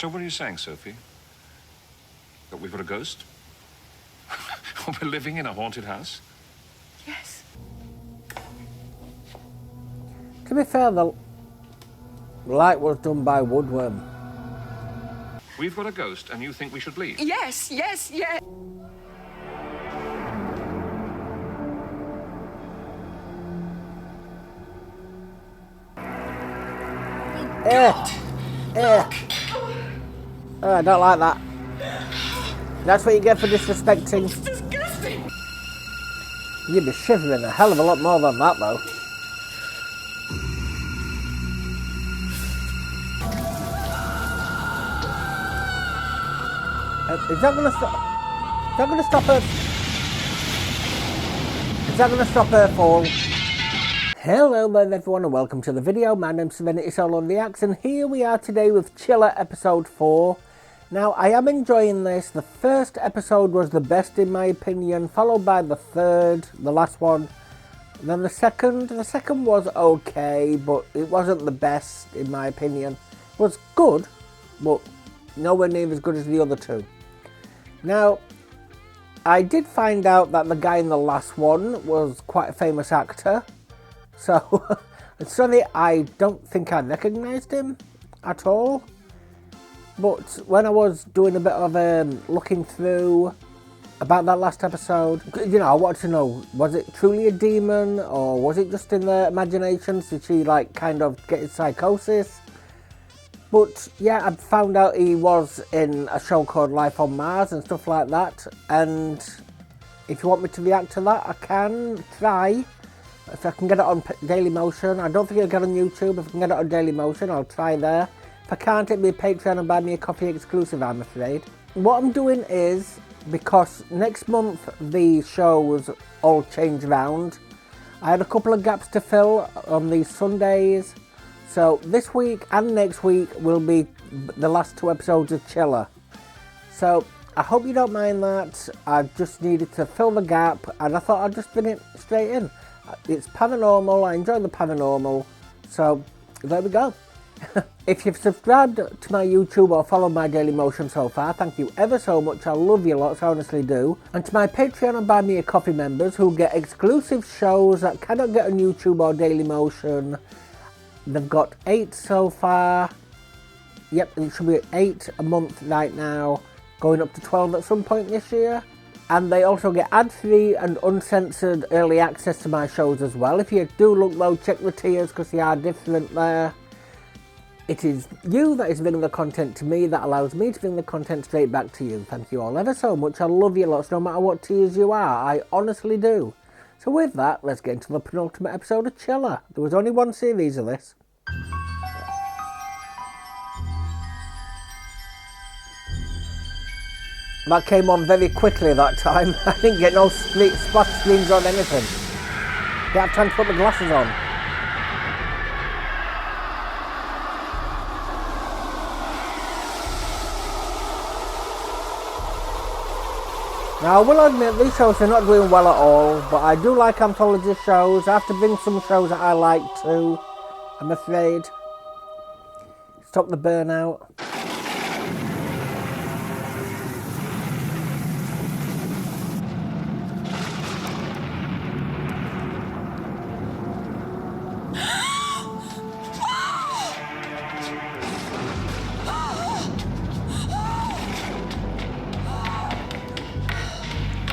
So what are you saying, Sophie? That we've got a ghost? We're living in a haunted house? Yes. To be fair, the light was done by Woodworm. We've got a ghost and you think we should leave? Yes, yes, yes. I don't like that. That's what you get for disrespecting. It's disgusting. You'd be shivering a hell of a lot more than that, though. Is that gonna stop? Is that gonna stop her? Is that gonna stop her fall? Hello there everyone and welcome to the video. My name's SerenitySoloREACTS and here we are today with Chiller episode 4. Now I am enjoying this. The first episode was the best in my opinion, followed by the third, the last one. Then the second was okay, but it wasn't the best in my opinion. It was good, but nowhere near as good as the other two. Now, I did find out that the guy in the last one was quite a famous actor. So, sorry, I don't think I recognised him at all. But when I was doing a bit of looking through about that last episode, you know, I wanted to know, was it truly a demon or was it just in their imaginations? Did she like kind of get his psychosis? But yeah, I found out he was in a show called Life on Mars and stuff like that. And if you want me to react to that, I can try. If I can get it on Dailymotion. I don't think it'll get on YouTube. If I can get it on Dailymotion, I'll try there. If I can't, it'll be a Patreon and buy me a coffee exclusive, I'm afraid. What I'm doing is, because next month the shows all change around, I had a couple of gaps to fill on these Sundays. So this week and next week will be the last two episodes of Chiller. So I hope you don't mind that. I just needed to fill the gap and I thought I'd just bring it straight in. It's paranormal, I enjoy the paranormal, so there we go. If you've subscribed to my YouTube or followed my Dailymotion so far, thank you ever so much, I love you lots, I honestly do. And to my Patreon and Buy Me a Coffee members who get exclusive shows that cannot get on YouTube or Dailymotion, they've got 8 so far. Yep, it should be 8 a month right now, going up to 12 at some point this year. And they also get ad-free and uncensored early access to my shows as well. If you do look low, check the tiers because they are different there. It is you that is bringing the content to me that allows me to bring the content straight back to you. Thank you all ever so much. I love you lots no matter what tiers you are. I honestly do. So with that, let's get into the penultimate episode of Chiller. There was only one series of this. That came on very quickly that time. I didn't get no splash screens on anything. Didn't have time to put the glasses on. Now I will admit these shows are not doing well at all, but I do like anthology shows. I have to bring some shows that I like too, I'm afraid. Stop the burnout.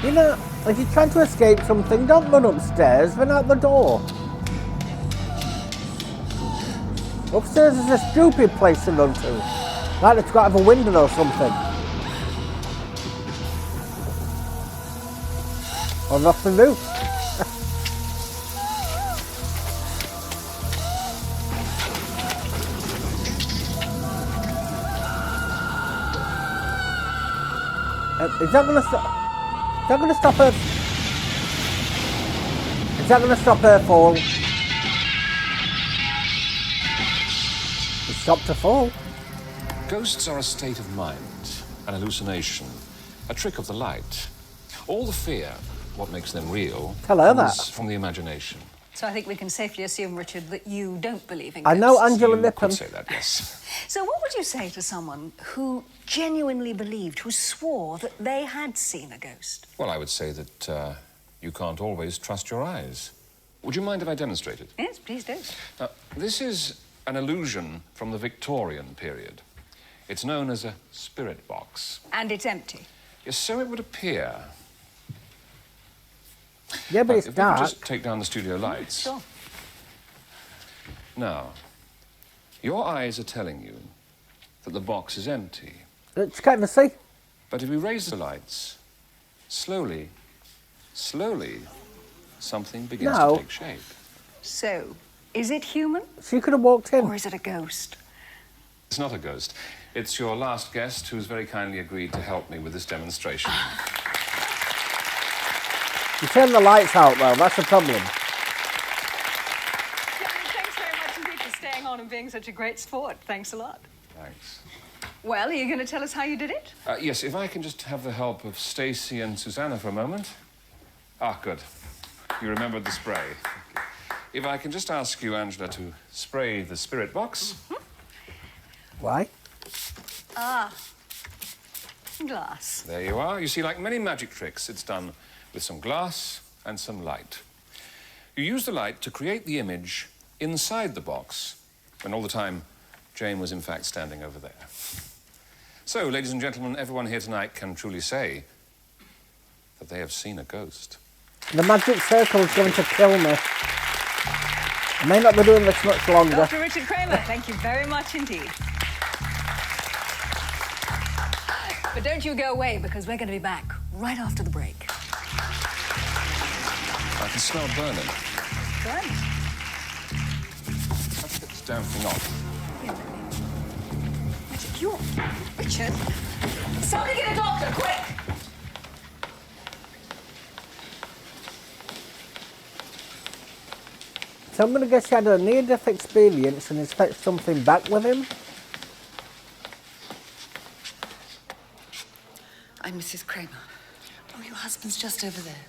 You know, if you're trying to escape something, don't run upstairs, run out the door. Upstairs is a stupid place to run to. Like it's got to have a window or something. Or off the roof. Is that going to stop? Is that going to stop her? Is that going to stop her fall? It stopped her fall. Ghosts are a state of mind, an hallucination, a trick of the light. All the fear, what makes them real, Tell her comes that. from the imagination. So I think we can safely assume, Richard, that you don't believe in I ghosts. know Angela You could Nippen. say that, yes. So what would you say to someone who genuinely believed, who swore that they had seen a ghost? Well, I would say that you can't always trust your eyes. Would you mind if I demonstrated? Yes, please do. Now, this is an illusion from the Victorian period. It's known as a spirit box. And it's empty. Yes, so it would appear. Yeah, but it's If we could dark. just take down the studio lights. Sure. Now, your eyes are telling you that the box is empty. It's kind of see. But if we raise the lights, slowly, something begins No. to take shape. So, is it human She could have walked in. or is it a ghost? It's not a ghost. It's your last guest who's very kindly agreed to help me with this demonstration. You turn the lights out, though. That's the problem. Thanks very much indeed for staying on and being such a great sport. Thanks a lot. Thanks. Well, are you going to tell us how you did it? Yes, if I can just have the help of Stacy and Susanna for a moment. Ah, good. You remembered the spray. If I can just ask you, Angela, to spray the spirit box. Why? Glass. There you are. You see, like many magic tricks, it's done with some glass and some light. You use the light to create the image inside the box, when all the time Jane was in fact standing over there. So, ladies and gentlemen, everyone here tonight can truly say that they have seen a ghost. The magic circle is going to kill me. I may not be doing this much longer. Dr. Richard Kramer, thank you very much indeed. But don't you go away, because we're going to be back right after the break. I can smell burning. Right. Let's get this damn thing off. Richard, somebody get a doctor, quick! So I'm going to guess he had a near-death experience and he's fetched something back with him. I'm Mrs. Kramer. Oh, your husband's just over there.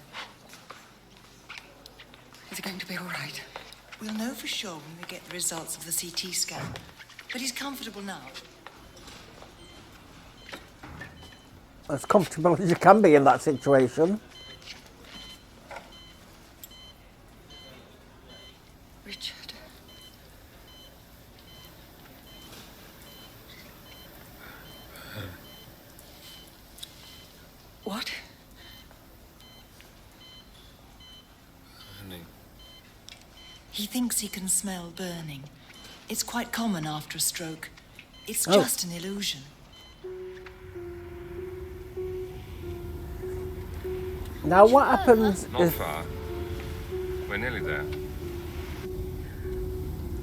Is he going to be all right? We'll know for sure when we get the results of the CT scan. But he's comfortable now. As comfortable as you can be in that situation. Richard. What? Burning. He thinks he can smell burning. It's quite common after a stroke. It's Oh. just an illusion. Now what happens Not if... far. We're nearly there.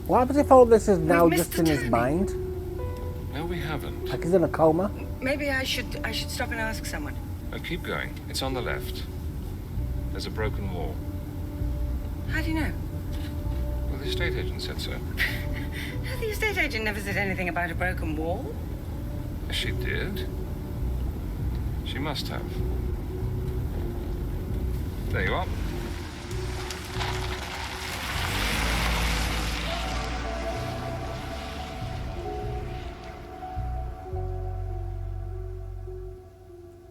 What happens if all this is now missed just the in his timing. mind? No, we haven't. Like he's in a coma? Maybe I should stop and ask someone. Oh, keep going. It's on the left. There's a broken wall. How do you know? Well, the estate agent said so. The estate agent never said anything about a broken wall. She did. She must have. There you are.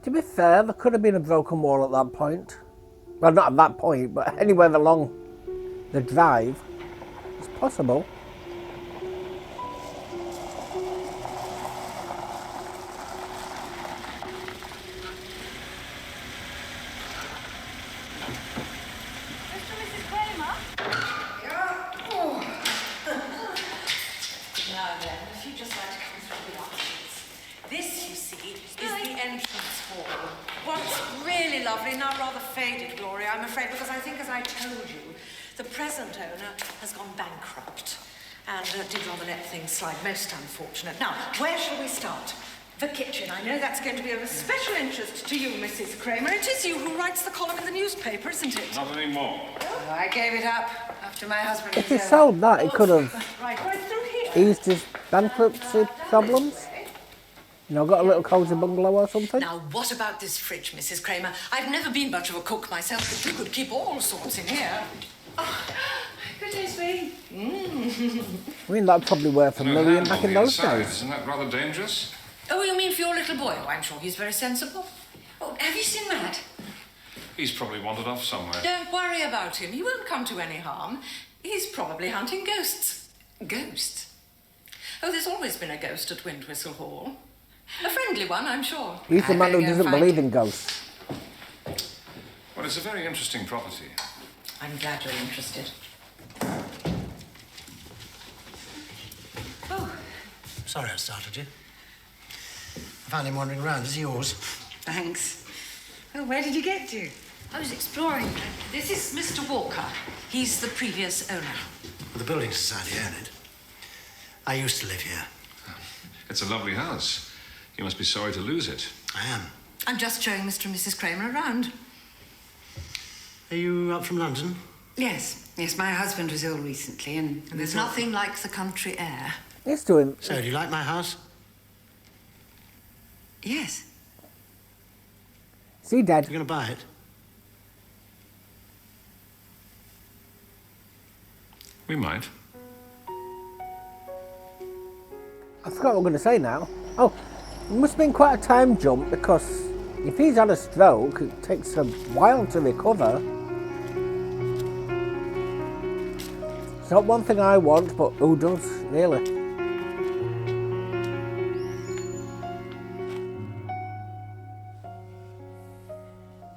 To be fair, there could have been a broken wall at that point. Well, not at that point, but anywhere along the drive. It's possible. Mr. and Mrs. Kramer? Now then, if you just like to come through the arches. This, you see, is the entrance hall. What's really lovely, now rather faded, Gloria, I'm afraid, because I think, as I told you, the present owner has gone bankrupt and did rather let things slide. Most unfortunate. Now, where shall we start? The kitchen. I know that's going to be of special interest to you, Mrs. Kramer. It is you who writes the column in the newspaper, isn't it? Not anymore. Oh, I gave it up after my husband If he was sold that, he could have right through here. eased his bankruptcy problems. You know, got a little cosy bungalow or something. Now, what about this fridge, Mrs. Kramer? I've never been much of a cook myself, but you could keep all sorts in here. Oh, really? I mean, that'd probably worth $1 million back in those days. Isn't that rather dangerous? Oh, you mean for your little boy? Oh, I'm sure he's very sensible. Oh, have you seen Matt? He's probably wandered off somewhere. Don't worry about him. He won't come to any harm. He's probably hunting ghosts. Ghosts? Oh, there's always been a ghost at Windwhistle Hall. A friendly one, I'm sure. He's the I'd man who better go doesn't find believe him. in ghosts. Well, it's a very interesting property. I'm glad you're interested. Oh, Sorry I startled you. I found him wandering around. Is he yours? Thanks. Oh, where did you get to? I was exploring. This is Mr. Walker. He's the previous owner. Well, the building society own it. I used to live here. It's a lovely house. You must be sorry to lose it. I am. I'm just showing Mr. and Mrs. Kramer around. Are you up from London? Yes. Yes, my husband was ill recently, and There's nothing like the country air. He's doing... So, do you like my house? Yes. Is he dead? You're going to buy it? We might. I forgot what I'm going to say now. Oh, it must have been quite a time jump, because if he's had a stroke, it takes a while to recover. It's not one thing I want, but who does, really?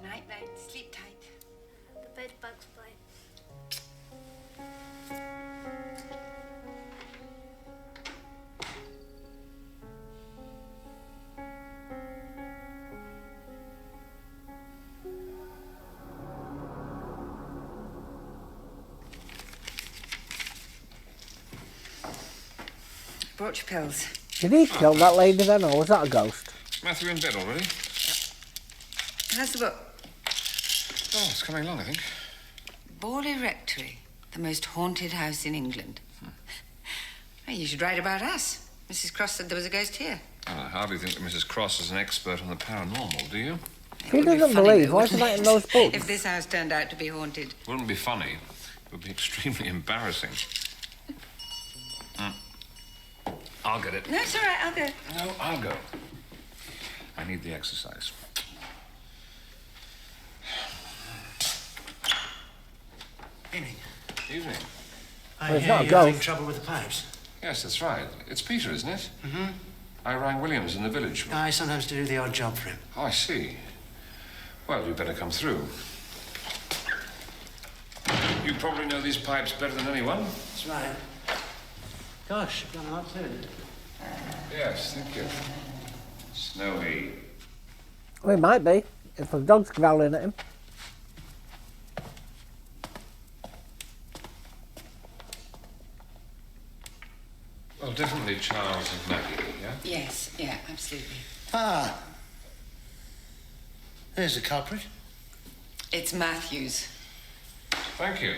Night, night. Sleep tight. The bed bugs bite. Brought your pills. Did he kill that lady then, or was that a ghost? Is Matthew in bed already? How's the book? Oh, it's coming along, I think. Borley Rectory, the most haunted house in England. Well, you should write about us. Mrs. Cross said there was a ghost here. Well, I hardly think that Mrs. Cross is an expert on the paranormal, do you? If he doesn't believe, why is he writing those books? If this house turned out to be haunted. Wouldn't be funny. It would be extremely embarrassing. I'll get it. No, it's all right, I'll go. No, I'll go. I need the exercise. Evening. Evening. I it's hear not a you're having ghost. trouble with the pipes. Yes, that's right. It's Peter, isn't it? Mm-hmm. I rang Williams in the village. I sometimes do the odd job for him. Oh, I see. Well, you'd better come through. You probably know these pipes better than anyone. That's right. Gosh, you've done a lot too. Yes, thank you. Snowy. Well, it might be, if the dog's growling at him. Well, definitely Charles and Maggie, yeah? Yes, yeah, absolutely. Ah. There's the culprit. It's Matthew's. Thank you.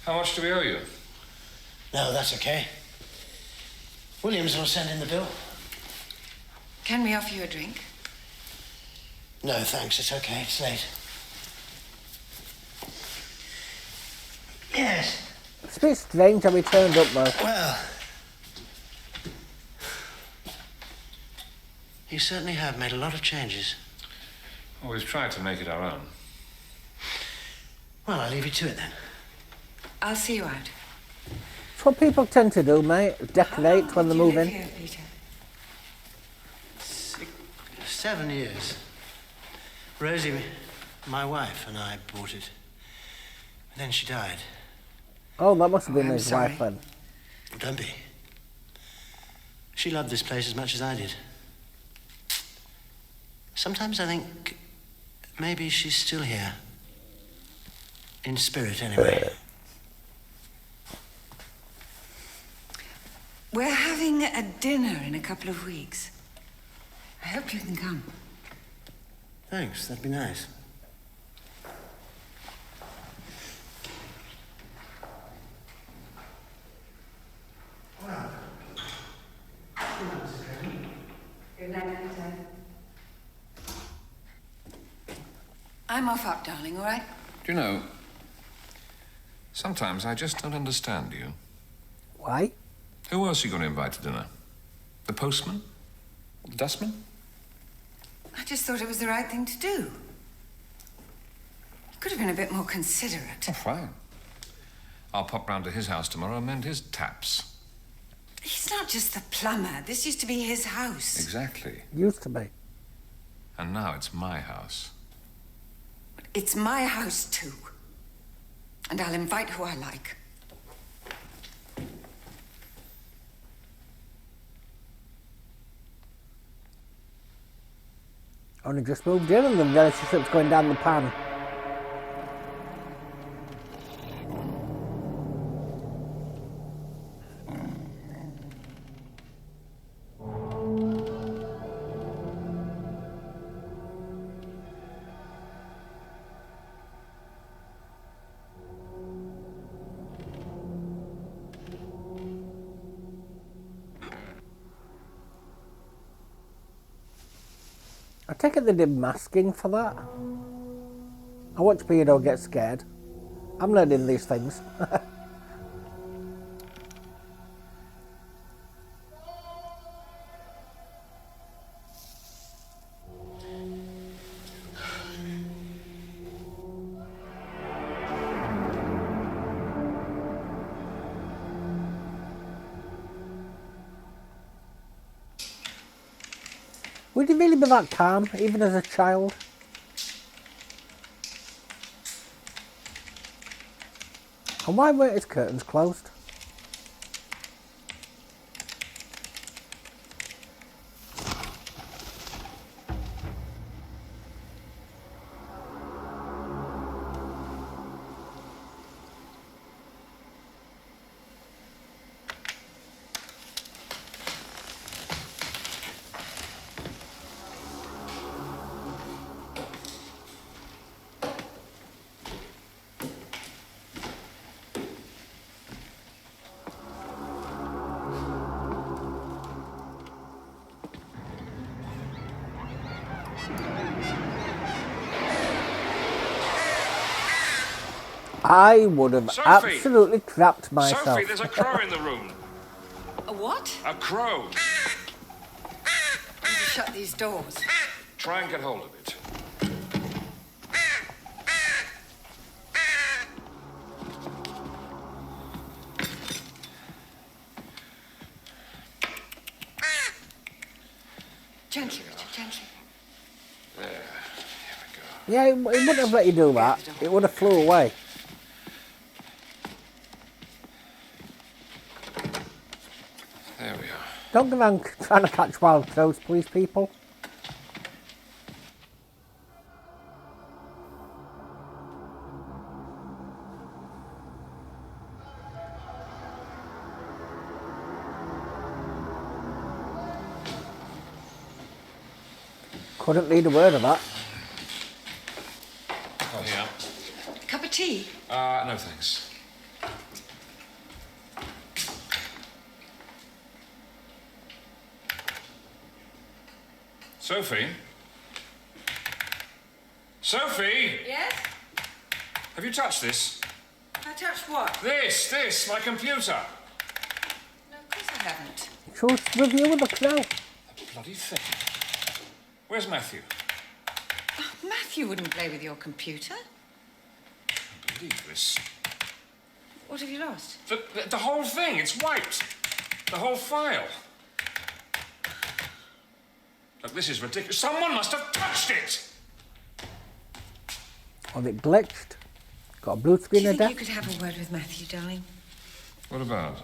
How much do we owe you? No, that's okay. Williams will send in the bill. Can we offer you a drink? No, thanks. It's okay. It's late. Yes. It's a bit strange how he turned up though. Well, you certainly have made a lot of changes. Well, we've tried to make it our own. Well, I'll leave you to it then. I'll see you out. It's what people tend to do, mate. Decorate when they move in. Here, Peter. 7 years. Rosie, my wife, and I bought it. And then she died. Oh, that must have been I'm his sorry. wife then. Don't be. She loved this place as much as I did. Sometimes I think maybe she's still here. In spirit, anyway. We're having a dinner in a couple of weeks. I hope you can come. Thanks, that'd be nice. Good night, Peter. I'm off up, darling, all right? Do you know, Sometimes I just don't understand you. Why? Who else are you going to invite to dinner? The postman? The dustman? I just thought it was the right thing to do. You could have been a bit more considerate. Oh, fine. I'll pop round to his house tomorrow and mend his taps. He's not just the plumber. This used to be his house. Exactly. Used to be. And now it's my house. It's my house, too. And I'll invite who I like. Only just moved in and the relationship's going down the pan. I take it they did masking for that. I watch Beardo get scared. I'm learning these things. Would you really be that calm, even as a child? And why weren't his curtains closed? I would have Sophie! absolutely crapped myself. Sophie, there's a crow in the room. A what? A crow. Why don't you shut these doors? Try and get hold of it. Gently, Richard, gently. There. Here we go. Yeah, it wouldn't have let you do that. It would have flew away. There we are. Don't go around trying to catch wild crows, please, people. Couldn't read a word of that. Oh, yeah. Cup of tea? No thanks. Sophie? Sophie! Yes? Have you touched this? I touched what? This, my computer. No, of course I haven't. She was reviewing the crow. The bloody thing. Where's Matthew? Oh, Matthew wouldn't play with your computer. I can't believe this. What have you lost? The whole thing, it's wiped. The whole file. Look, this is ridiculous. Someone must have touched it! Or it glitched. Got a blue Do screen you of think you death. could have a word with Matthew, darling? What about?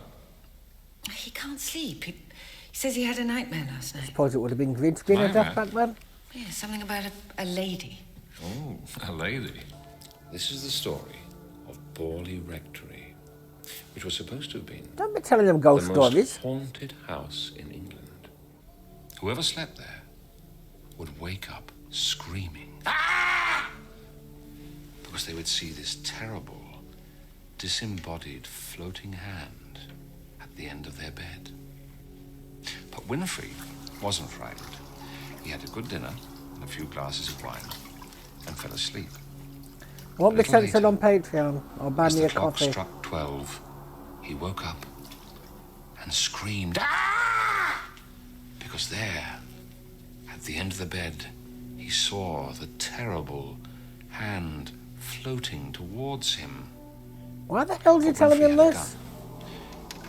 He can't sleep. He says he had a nightmare last night. Suppose it would have been green screen of death Nightmare? back then. Yeah, something about a lady. Oh, a lady. This is the story of Borley Rectory, which was supposed to have been Don't be telling them ghost the most stories. haunted house in England. Whoever slept there would wake up screaming. Ah! Because they would see this terrible, disembodied floating hand at the end of their bed. But Winfrey wasn't frightened. He had a good dinner and a few glasses of wine and fell asleep. Won't be censored on Patreon or buy me a coffee. As the clock struck 12, he woke up and screamed, "Ah!" Because there, at the end of the bed, he saw the terrible hand floating towards him. Why the hell did you tell him this?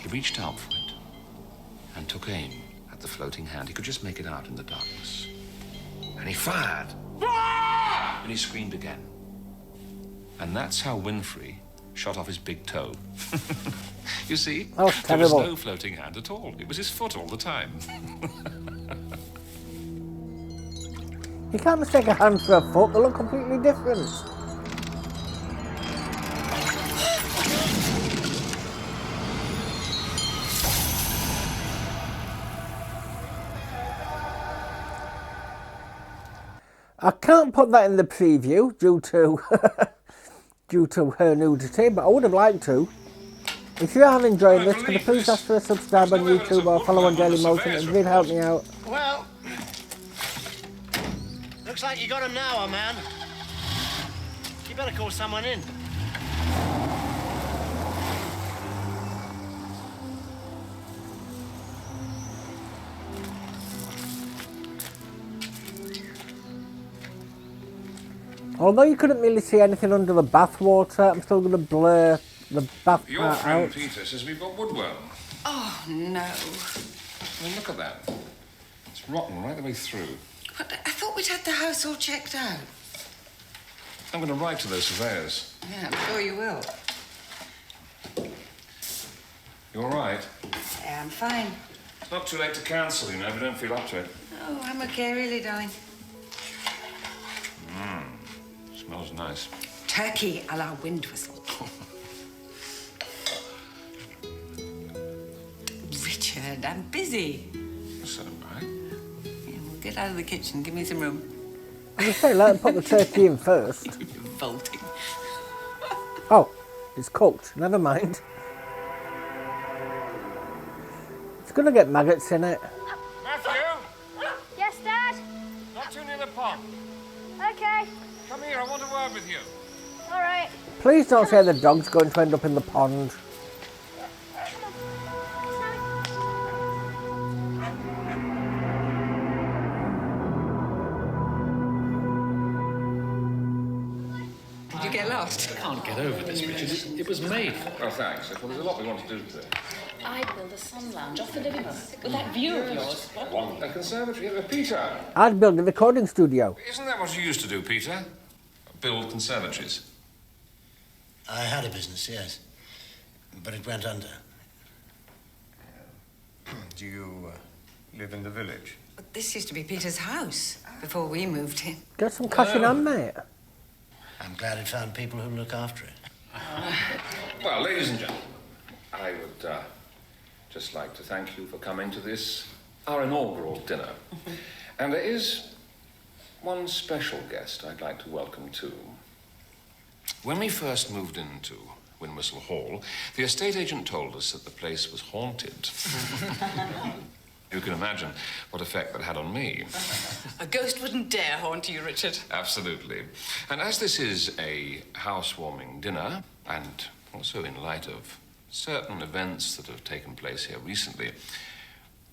He reached out for it and took aim at the floating hand. He could just make it out in the darkness. And he fired. Ah! And he screamed again. And that's how Winfrey shot off his big toe. You see, there was no floating hand at all. It was his foot all the time. You can't mistake a hand for a foot. They look completely different. I can't put that in the preview due to her nudity, but I would have liked to. If you are enjoying this, could you please ask for a subscribe on YouTube or follow on Daily Motion? It would help me out. Well, looks like you got him now, old man. You better call someone in. Although you couldn't really see anything under the bathwater, I'm still going to blur the bath Your part friend out. Peter says we've got woodworm. Oh, no. I mean, look at that. It's rotten right the way through. But I thought we'd had the house all checked out. I'm going to write to those surveyors. Yeah, I'm sure you will. You all right? Yeah, I'm fine. It's not too late to cancel, you know, if you don't feel up to it. Oh, I'm okay, really, darling. Smells nice. Turkey a la wind whistle. Richard, I'm busy. So am I. Yeah, well, get out of the kitchen. Give me some room. I was say, let them put the turkey in first. You're revolting. Oh, it's cooked. Never mind. It's going to get maggots in it. Matthew! Yes, Dad? Not too near the pond. Okay. Come here, I want a word with you. All right. Please don't say the dog's going to end up in the pond. Did you get lost? I can't get over this, Richard. It was made. Oh, thanks. Well, there's a lot we want to do today. I'd build a sun lounge off the living room with that view of yours. A conservatory. Peter, I'd build a recording studio. isn't that what you used to do, Peter? Build conservatories? I had a business, yes. But it went under. Do you live in the village? But this used to be Peter's house before we moved in. Get some cash in hand, mate. I'm glad it found people who look after it. Well, ladies and gentlemen, I would just like to thank you for coming to this, our inaugural dinner. And there is one special guest I'd like to welcome too. When we first moved into Windwhistle Hall, the estate agent told us that the place was haunted. You can imagine what effect that had on me. A ghost wouldn't dare haunt you, Richard. Absolutely. And as this is a housewarming dinner, and also in light of certain events that have taken place here recently,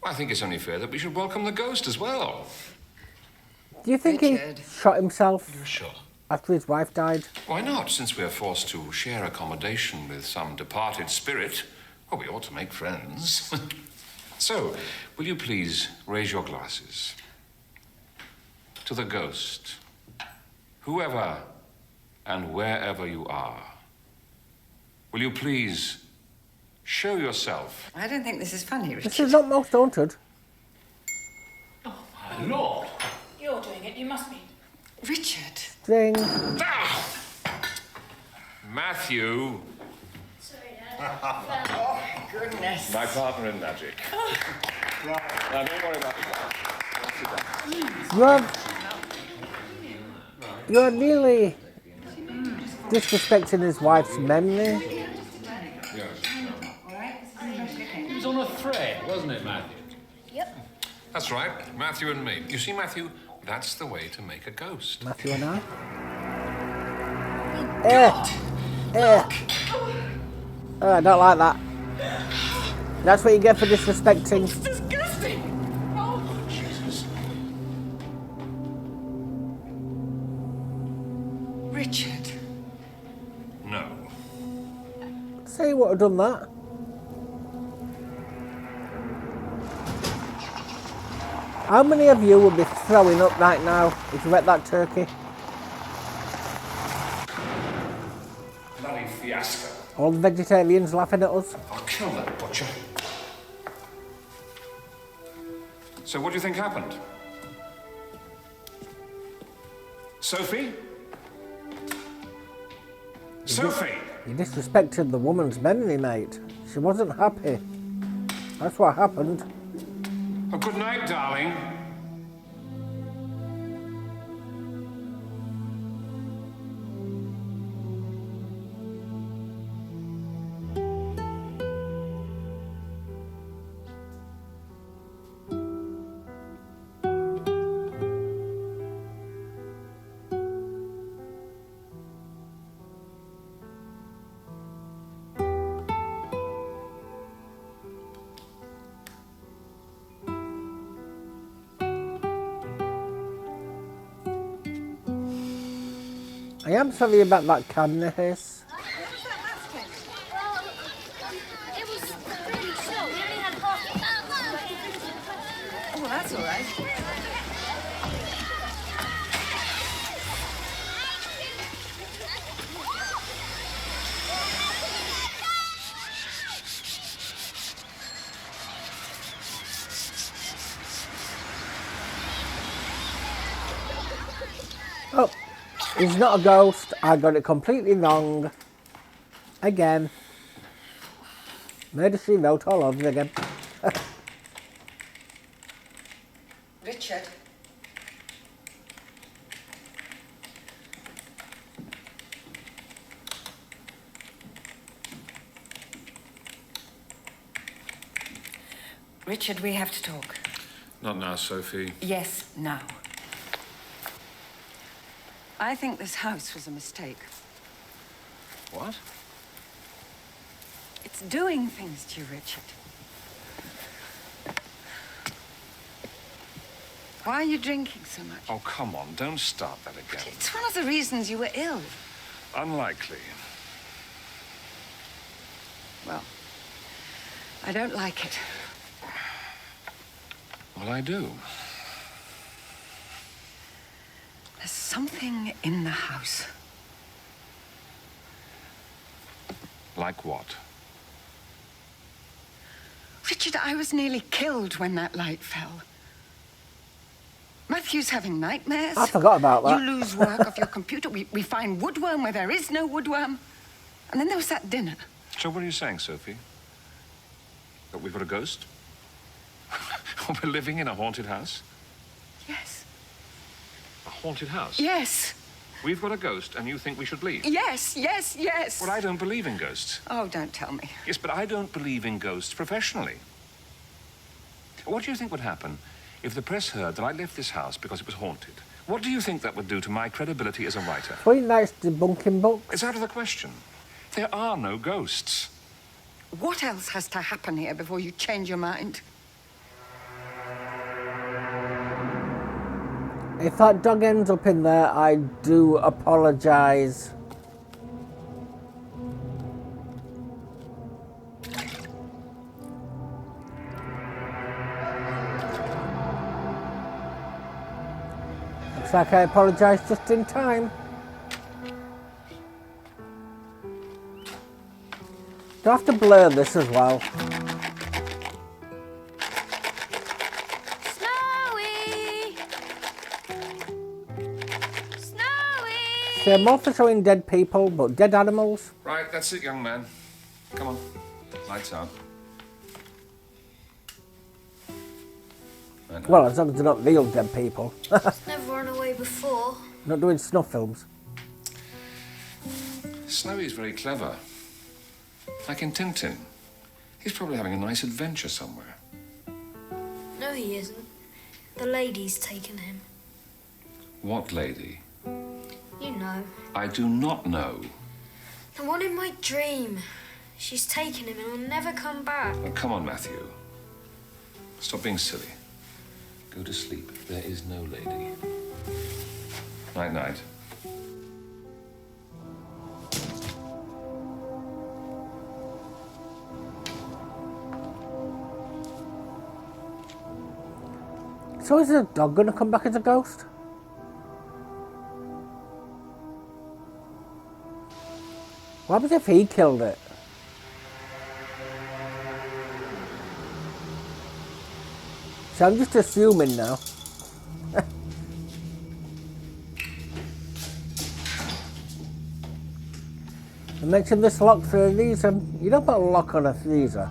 I think it's only fair that we should welcome the ghost as well. Do you think Richard. he shot himself You're sure? after his wife died? Why not? Since we're forced to share accommodation with some departed spirit, well, we ought to make friends. So, will you please raise your glasses to the ghost, whoever and wherever you are. Will you please show yourself? I don't think this is funny, Richard. This is not most haunted. My Lord. You're doing it, you must be. Richard. Ding. Ah! Matthew, Sorry, Dad. Goodness. my partner in magic. Now, don't worry about that. You're really disrespecting his wife's memory. It was on a thread, wasn't it, Matthew? Yep. That's right, Matthew and me. You see, Matthew, that's the way to make a ghost. Matthew and I. Oh, I don't like that. That's what you get for disrespecting. It's disgusting. Oh, Jesus. Richard. No. See what have done that. How many of you would be throwing up right now if you ate that turkey? Bloody fiasco. All the vegetarians laughing at us. I'll kill that butcher. So what do you think happened? Sophie? Sophie! You disrespected the woman's memory, mate. She wasn't happy. That's what happened. Oh, good night, darling. I am sorry about that candy hiss. Well, it was really short. We only had half. Oh, well, that's all right. Oh, he's not a ghost. I got it completely wrong. Again. Murder, she wrote all over again. Richard. Richard, we have to talk. Not now, Sophie. Yes, now. I think this house was a mistake. What? It's doing things to you, Richard. Why are you drinking so much? Oh, come on, don't start that again. It's one of the reasons you were ill. Unlikely. Well, I don't like it. Well, I do. There's something in the house. Like what? Richard, I was nearly killed when that light fell. Matthew's having nightmares. I forgot about that. You lose work off your computer. We find woodworm where there is no woodworm. And then there was that dinner. So what are you saying, Sophie? That we've got a ghost? We're living in a haunted house? Yes. A haunted house? Yes. We've got a ghost and you think we should leave? Yes, yes, yes. Well, I don't believe in ghosts. Oh, don't tell me. Yes, but I don't believe in ghosts professionally. What do you think would happen if the press heard that I left this house because it was haunted? What do you think that would do to my credibility as a writer? 3 nights debunking books. It's out of the question. There are no ghosts. What else has to happen here before you change your mind? If that dog ends up in there, I do apologise. Looks like I apologise just in time. Do I have to blur this as well? See, I'm all for showing dead people, but dead animals? Right, that's it, young man. Come on. Lights out. Right, Well, as long as they're not real dead people. Never run away before. Not doing snuff films. Snowy's very clever. Like in Tintin. He's probably having a nice adventure somewhere. No, he isn't. The lady's taken him. What lady? You know. I do not know. The one in my dream. She's taken him and will never come back. Oh, come on, Matthew. Stop being silly. Go to sleep. There is no lady. Night-night. So is the dog going to come back as a ghost? What happens if he killed it? So I'm just assuming now. I mentioned this lock for a reason. You don't put a lock on a freezer.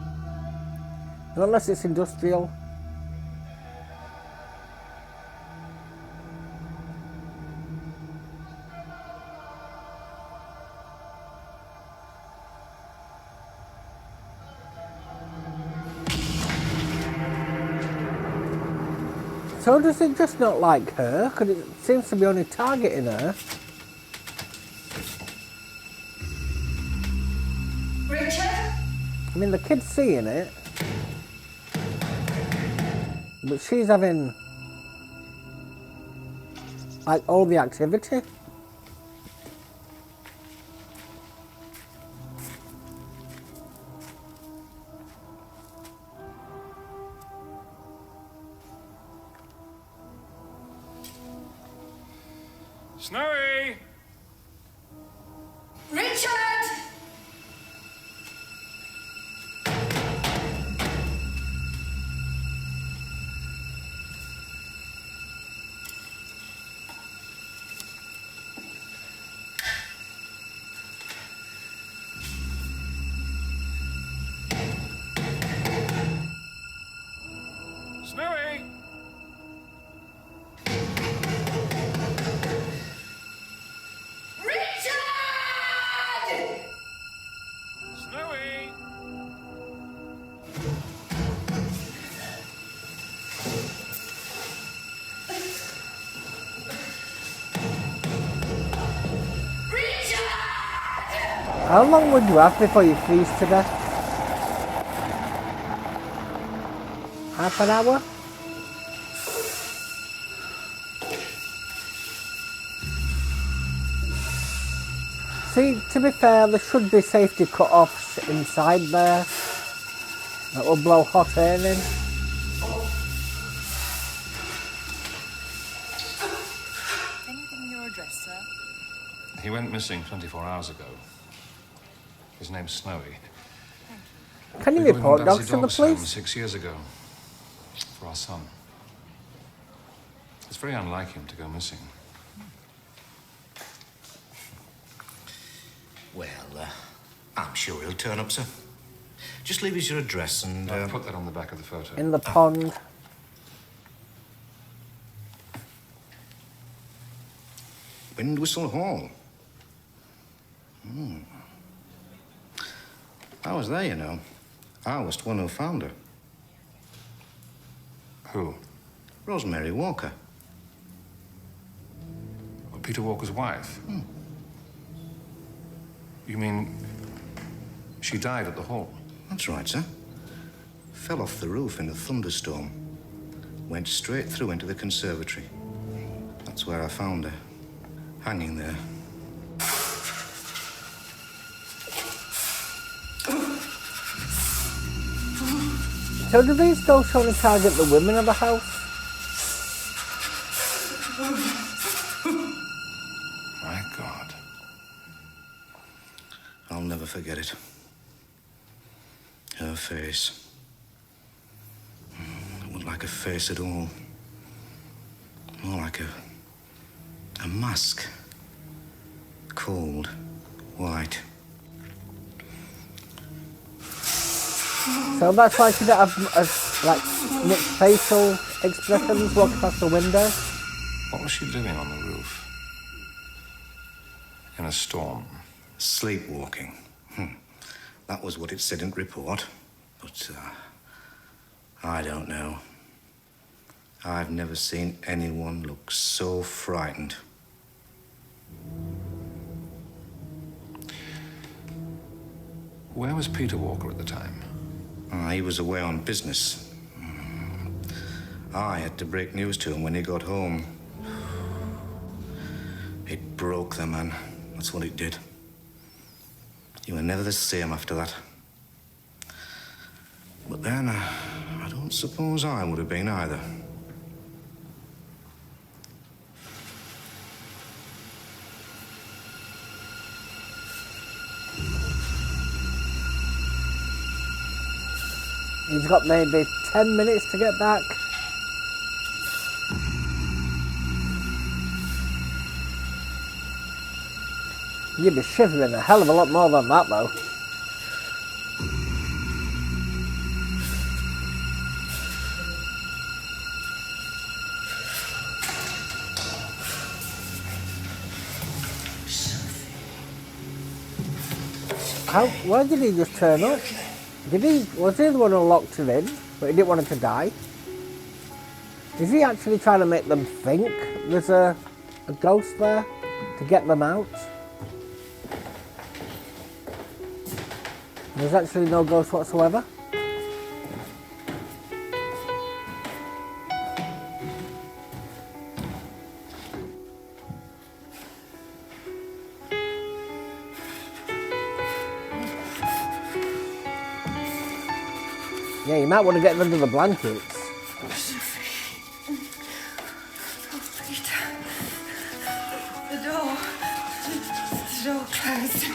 Unless it's industrial. So does it just not like her? Because it seems to be only targeting her. Richard? I mean, the kid's seeing it. But she's having, like, all the activity. Snowy! Richard! Snowy! Snowy! How long would you have before you freeze to death? Half an hour? See, to be fair, there should be safety cut-offs inside there that will blow hot air in. Anything in your address, sir? He went missing 24 hours ago. His name's Snowy. Can you We got him report in dogs Battersea to the Dogs Home police? 6 years ago. For our son. It's very unlike him to go missing. Well, I'm sure he'll turn up, sir. Just leave us your address and... I'll put that on the back of the photo. In the pond. Windwhistle Hall. I was there, you know. I was the one who found her. Who? Rosemary Walker. Well, Peter Walker's wife? You mean she died at the hall? That's right, sir. Fell off the roof in a thunderstorm. Went straight through into the conservatory. That's where I found her. Hanging there. So do these ghosts only target the women of the house? My God. I'll never forget it. Her face. It wasn't like a face at all. More like a mask. Cold, white. So that's why she don't have like mixed facial expressions walking past the window. What was she doing on the roof? In a storm? Sleepwalking. That was what it said in the report. But, I don't know. I've never seen anyone look so frightened. Where was Peter Walker at the time? He was away on business. I had to break news to him when he got home. It broke the man. That's what it did. He were never the same after that. But then, I don't suppose I would have been either. He's got maybe 10 minutes to get back. You'd be shivering a hell of a lot more than that, though. Why did he just turn up? Was he the one who locked her in, but he didn't want her to die? Is he actually trying to make them think there's a ghost there to get them out? There's actually no ghost whatsoever? Yeah, you might want to get under the blankets. The door closed.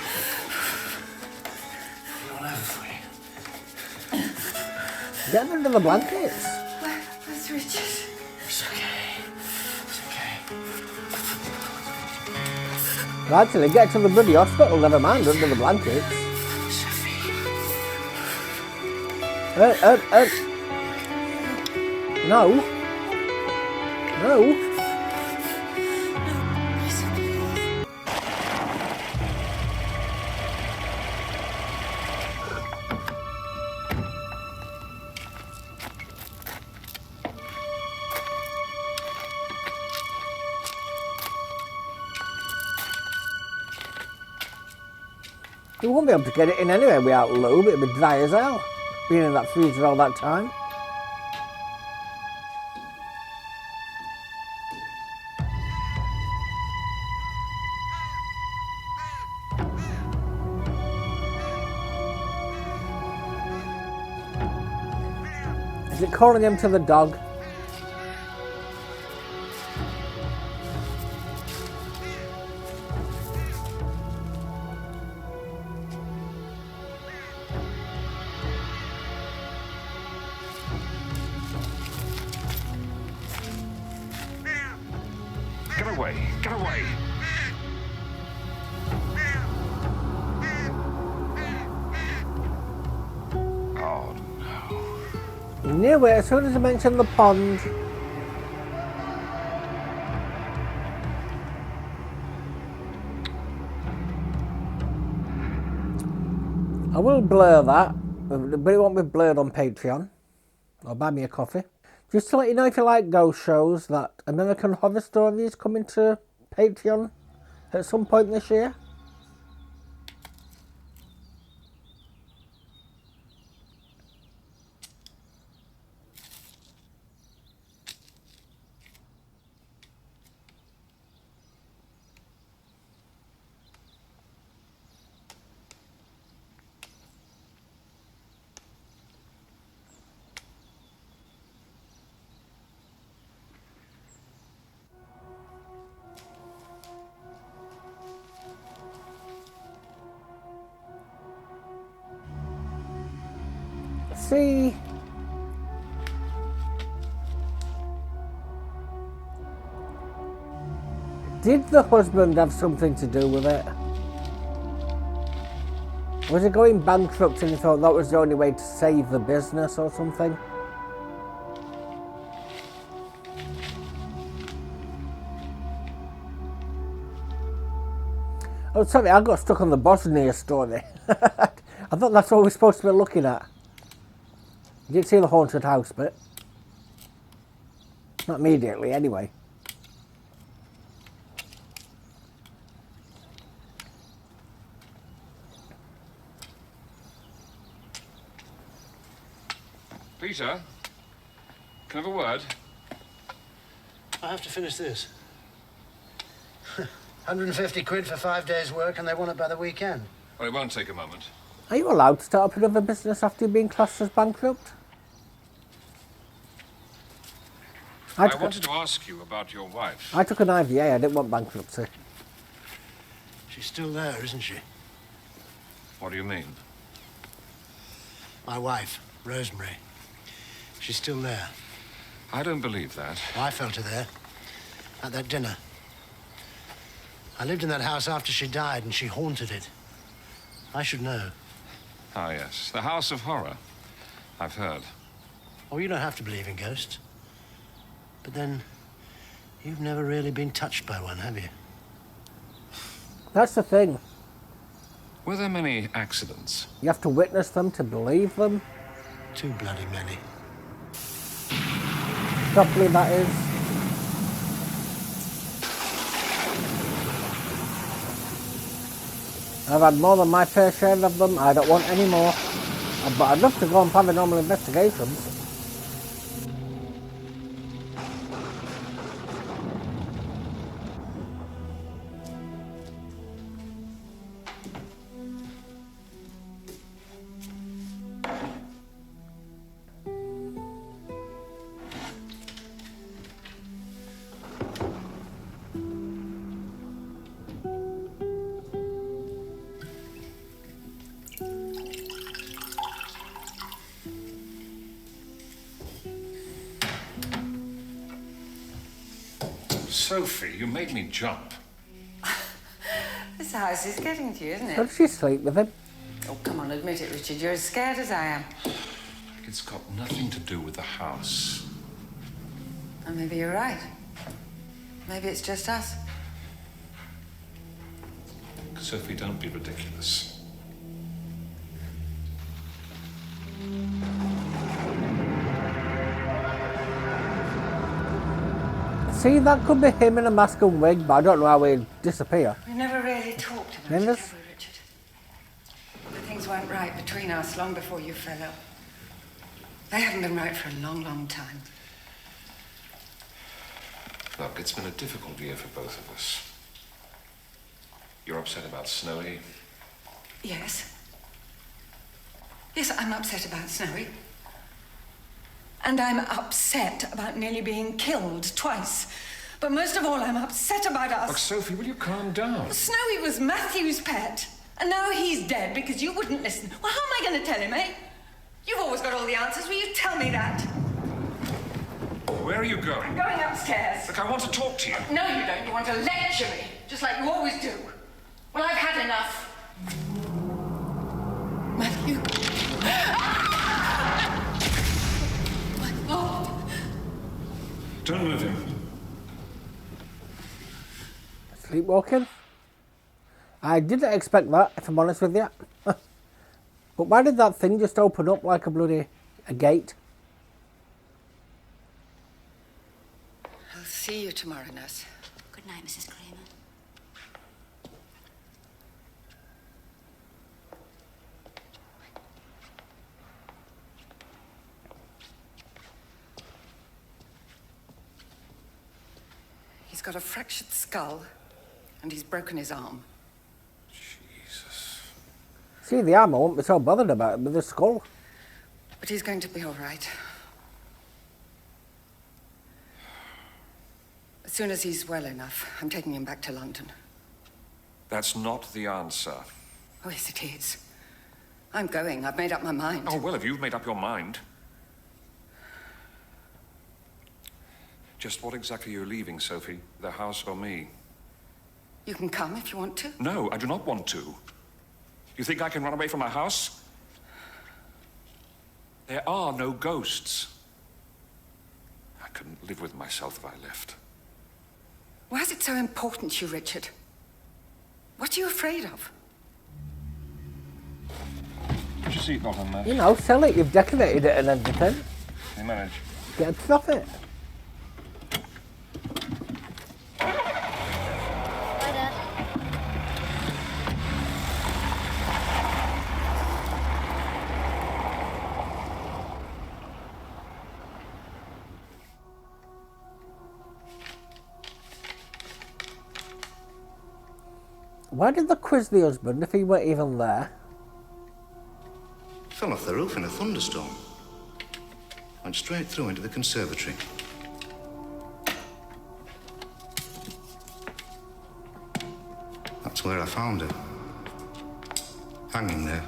All over for you. Get under the blankets. Where's Richard? It's okay. It's okay. Well, actually, get to the bloody hospital, never mind under the blankets. No. No. You won't be able to get it in anyway without lube, it'd be dry as hell, being in that freezer all that time. Is it calling him to the dog? Get away! Get away! Oh, no. You knew it as soon as I mentioned the pond. I will blur that, but it won't be blurred on Patreon. Or buy me a coffee. Just to let you know, if you like ghost shows, that American Horror Story is coming to Patreon at some point this year. See, did the husband have something to do with it? Was he going bankrupt and he thought that was the only way to save the business or something? Oh, sorry, I got stuck on the Bosnia story. I thought that's what we're supposed to be looking at. You didn't see the haunted house bit. Not immediately, anyway. Peter, can I have a word? I have to finish this. 150 quid for 5 days' work, and they want it by the weekend. Well, it won't take a moment. Are you allowed to start up another business after you've been classed as bankrupt? I wanted to ask you about your wife. I took an IVA, I didn't want bankruptcy. She's still there, isn't she? What do you mean? My wife, Rosemary. She's still there. I don't believe that. I felt her there, at that dinner. I lived in that house after she died, and she haunted it. I should know. Ah, yes. The House of Horror. I've heard. Oh, you don't have to believe in ghosts. But then, you've never really been touched by one, have you? That's the thing. Were there many accidents? You have to witness them to believe them. Too bloody many. Properly, that is. I've had more than my fair share of them. I don't want any more. But I'd love to go on paranormal investigations. Sophie, you made me jump. This house is getting to you, isn't it? How does she sleep with him? Oh, come on, admit it, Richard. You're as scared as I am. It's got nothing to do with the house. And maybe you're right. Maybe it's just us. Sophie, don't be ridiculous. See, that could be him in a mask and wig, but I don't know how he'd disappear. We never really talked about it, have we, Richard? But things weren't right between us long before you fell ill. They haven't been right for a long, long time. Look, it's been a difficult year for both of us. You're upset about Snowy. Yes. Yes, I'm upset about Snowy. And I'm upset about nearly being killed twice. But most of all, I'm upset about us. Look, Sophie, will you calm down? Snowy was Matthew's pet. And now he's dead because you wouldn't listen. Well, how am I going to tell him, eh? You've always got all the answers. Will you tell me that? Where are you going? I'm going upstairs. Look, I want to talk to you. No, you don't. You want to lecture me, just like you always do. Well, I've had enough. Matthew. Don't move him. Sleepwalking? I didn't expect that, if I'm honest with you. But why did that thing just open up like a gate? I'll see you tomorrow, nurse. Good night, Mrs. Kramer. He's got a fractured skull, and he's broken his arm. Jesus. See, the arm I won't be so bothered about it, but the skull. But he's going to be all right. As soon as he's well enough, I'm taking him back to London. That's not the answer. Oh, yes, it is. I'm going. I've made up my mind. Oh, well, if you've made up your mind. Just what exactly are you leaving, Sophie? The house or me? You can come if you want to. No, I do not want to. You think I can run away from my house? There are no ghosts. I couldn't live with myself if I left. Why is it so important to you, Richard? What are you afraid of? Put your seatbelt on there. You know, sell it, you've decorated it and everything. You manage. Get a profit. Why did they quiz the husband if he weren't even there? Fell off the roof in a thunderstorm. Went straight through into the conservatory. That's where I found her. Hanging there.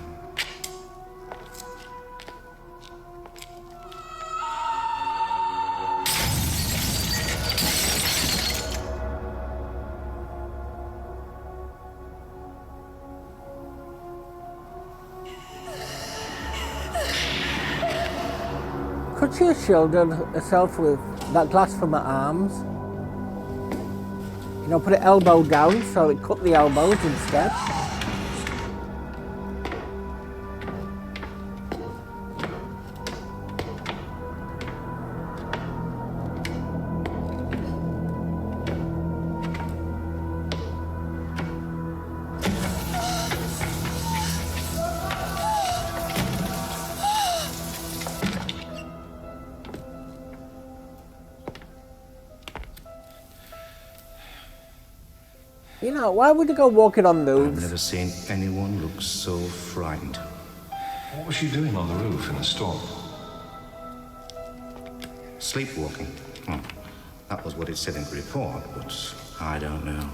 Could she have shielded herself with that glass from her arms? You know, put her elbow down so it cut the elbows instead. You know, why would you go walking on roofs? I've never seen anyone look so frightened. What was she doing on the roof in the storm? Sleepwalking. Well, that was what it said in the report, but I don't know.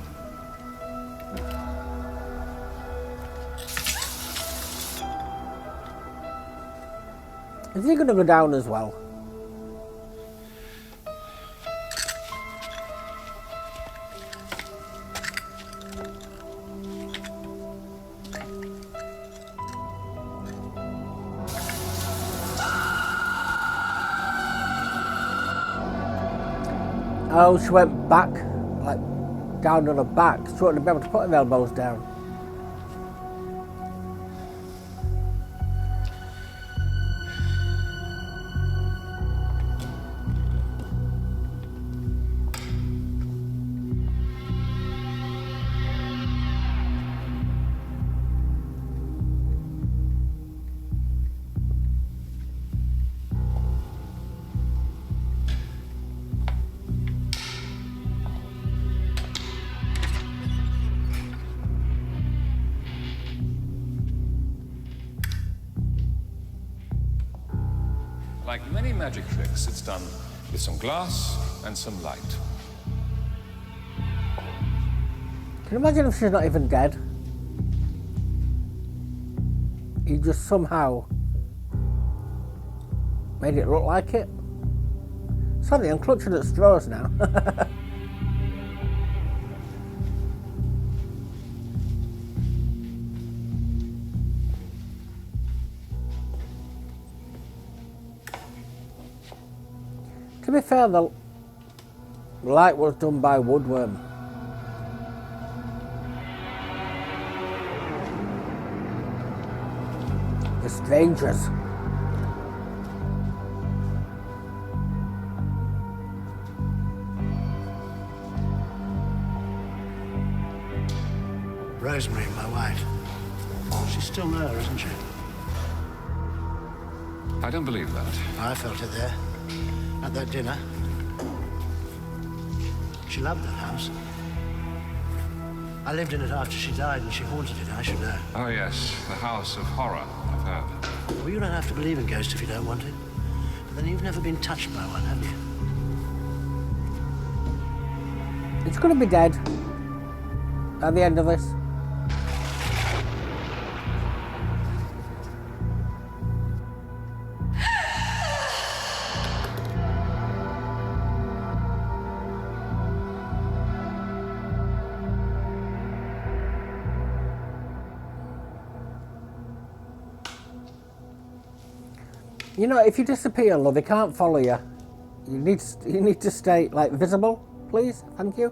Is he going to go down as well? Oh, she went back, like down on her back. She wouldn't be able to put her elbows down. Like many magic tricks, it's done with some glass and some light. Can you imagine if she's not even dead? He just somehow made it look like it. Sorry, I'm clutching at straws now. To be fair, the light was done by woodworm. The strangers. Rosemary, my wife. She's still there, isn't she? I don't believe that. I felt it there. At that dinner. She loved that house. I lived in it after she died and she haunted it, I should know. Oh, yes, the house of horror, I've heard. Well, you don't have to believe in ghosts if you don't want it. But then you've never been touched by one, have you? It's going to be dead at the end of this. You know, if you disappear, love, they can't follow you. You need to stay, like, visible, please. Thank you.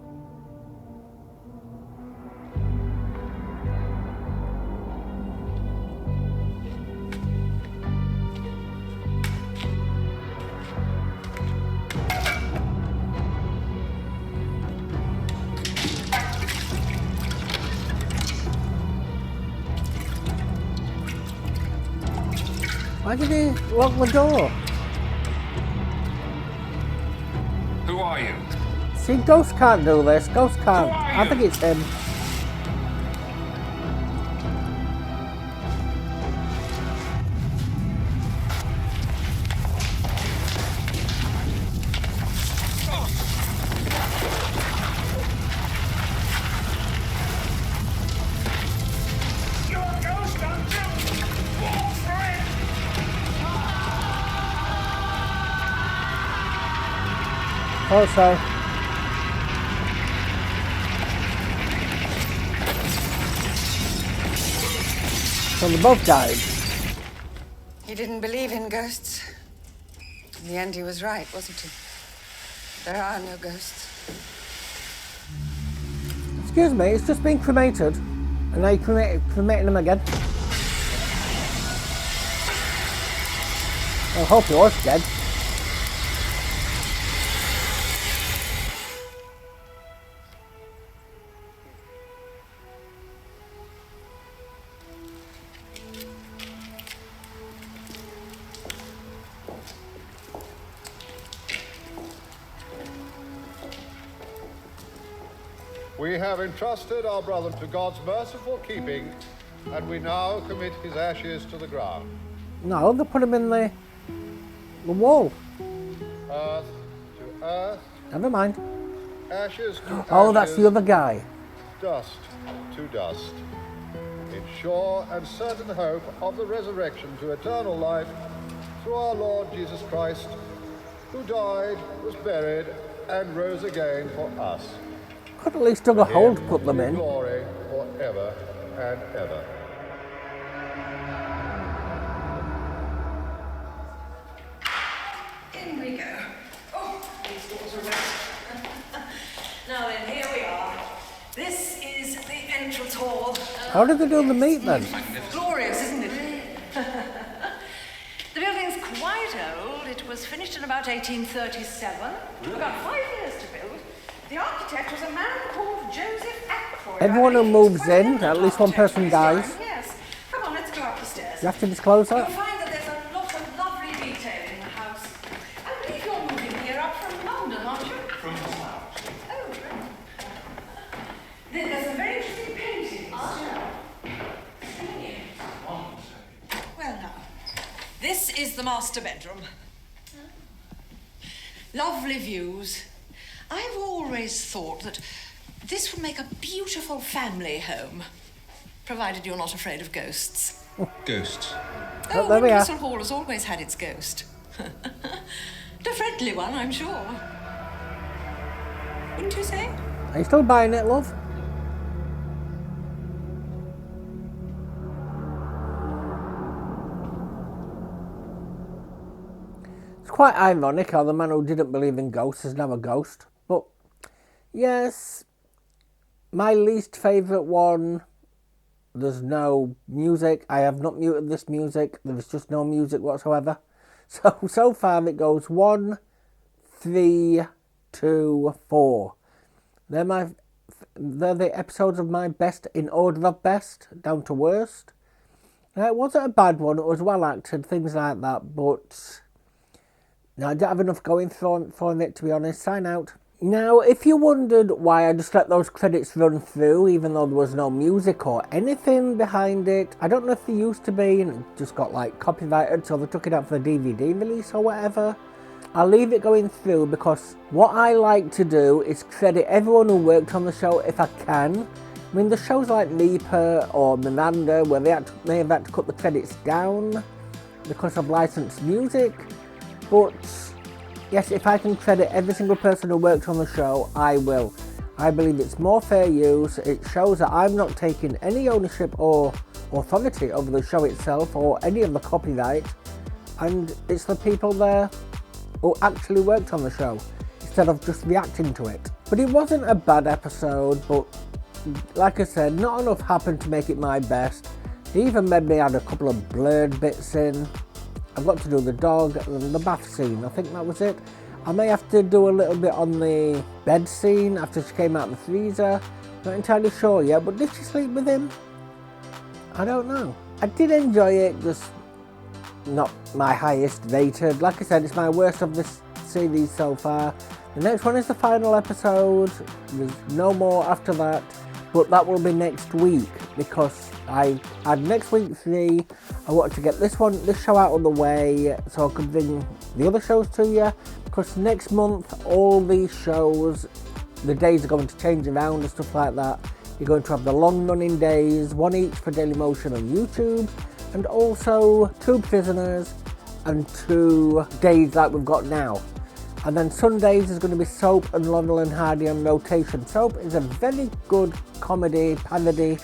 Why did he lock the door? Who are you? See, Ghost can't do this. Ghost can't. I think it's him. Thought so. So they both died. He didn't believe in ghosts. In the end, he was right, wasn't he? There are no ghosts. Excuse me, it's just been cremated. And now you're cremating him again. I hope he was dead. We have entrusted our brother to God's merciful keeping, and we now commit his ashes to the ground. No, they put him in the wall. Earth to earth. Never mind. Ashes to Oh, ashes, that's the other guy. Dust to dust. In sure and certain hope of the resurrection to eternal life through our Lord Jesus Christ, who died, was buried, and rose again for us. Could at least dug a hole to put them in. Glory forever and ever. In we go. Oh, these doors are wet. Now then, here we are. This is the entrance hall. How did they do the meat then? Glorious, isn't it? The building's quite old. It was finished in about 1837. About 5 years to build. The architect was a man called Joseph Ackroyd. Everyone who moves in, at least one person dies. Yes. Come on, let's go up the stairs. You have to disclose that? You'll find that there's a lot of lovely detail in the house. I believe you're moving here up from London, aren't you? From Slough. Oh, right. There's a very interesting painting. Well, now, this is the master bedroom. Lovely views. I've always thought that this would make a beautiful family home, provided you're not afraid of ghosts. Ghosts? Oh, there we are. Windwhistle Hall has always had its ghost. A friendly one, I'm sure. Wouldn't you say? Are you still buying it, love? It's quite ironic how the man who didn't believe in ghosts is now a ghost. But, yes, my least favourite one, there's no music. I have not muted this music. There's just no music whatsoever. So far it goes 1, 3, 2, 4. They're the episodes of my best in order of best, down to worst. Now, it wasn't a bad one. It was well acted, things like that. But no, I don't have enough going for it, to be honest. Sign out. Now, if you wondered why I just let those credits run through, even though there was no music or anything behind it, I don't know if they used to be and it just got like copyrighted, so they took it out for the DVD release or whatever. I'll leave it going through because what I like to do is credit everyone who worked on the show if I can. I mean, the shows like Reaper or Miranda, where they may have had to cut the credits down because of licensed music, but yes, if I can credit every single person who worked on the show, I will. I believe it's more fair use. It shows that I'm not taking any ownership or authority over the show itself or any of the copyright, and it's the people there who actually worked on the show instead of just reacting to it. But it wasn't a bad episode, but like I said, not enough happened to make it my best. It even made me add a couple of blurred bits in. I've got to do the dog and the bath scene, I think that was it. I may have to do a little bit on the bed scene after she came out of the freezer. Not entirely sure yet, but did she sleep with him? I don't know. I did enjoy it, just not my highest rated. Like I said, it's my worst of this series so far. The next one is the final episode. There's no more after that, but that will be next week because I had next week free. I wanted to get this show out of the way so I could bring the other shows to you, because next month all these shows, the days are going to change around and stuff like that. You're going to have the long running days, one each for Dailymotion on YouTube, and also 2 prisoners and 2 days like we've got now. And then Sundays is going to be Soap and Laurel and Hardy on rotation. Soap is a very good comedy, parody,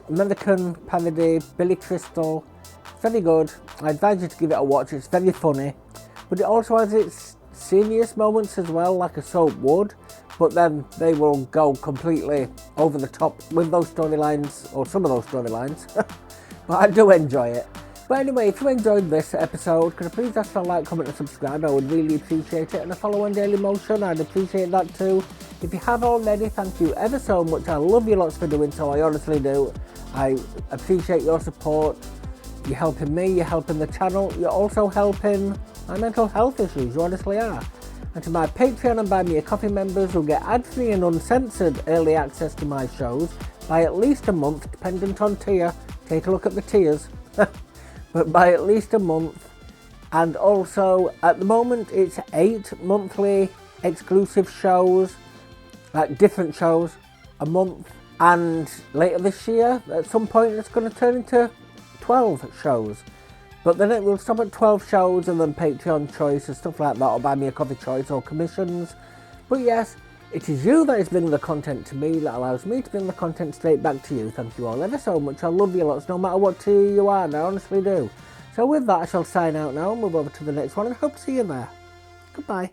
American parody, Billy Crystal. Very good. I advise you to give it a watch. It's very funny. But it also has its serious moments as well, like a soap would. But then they will go completely over the top with those storylines, or some of those storylines. But I do enjoy it. But anyway, if you enjoyed this episode, could I please ask for a like, comment and subscribe? I would really appreciate it. And a follow on Daily Motion, I'd appreciate that too. If you have already, thank you ever so much. I love you lots for doing so, I honestly do. I appreciate your support. You're helping me, you're helping the channel, you're also helping my mental health issues, you honestly are. And to my Patreon and Buy Me a Coffee members who get ad-free and uncensored early access to my shows by at least a month, dependent on tier. Take a look at the tiers. But by at least a month. And also, at the moment, it's 8 monthly exclusive shows, like different shows, a month. And later this year, at some point, it's going to turn into 12 shows. But then it will stop at 12 shows and then Patreon choice and stuff like that, or Buy Me a Coffee choice or commissions. But yes, it is you that is bringing the content to me that allows me to bring the content straight back to you. Thank you all ever so much. I love you lots, no matter what tier you are, and I honestly do. So with that, I shall sign out now and move over to the next one and hope to see you there. Goodbye.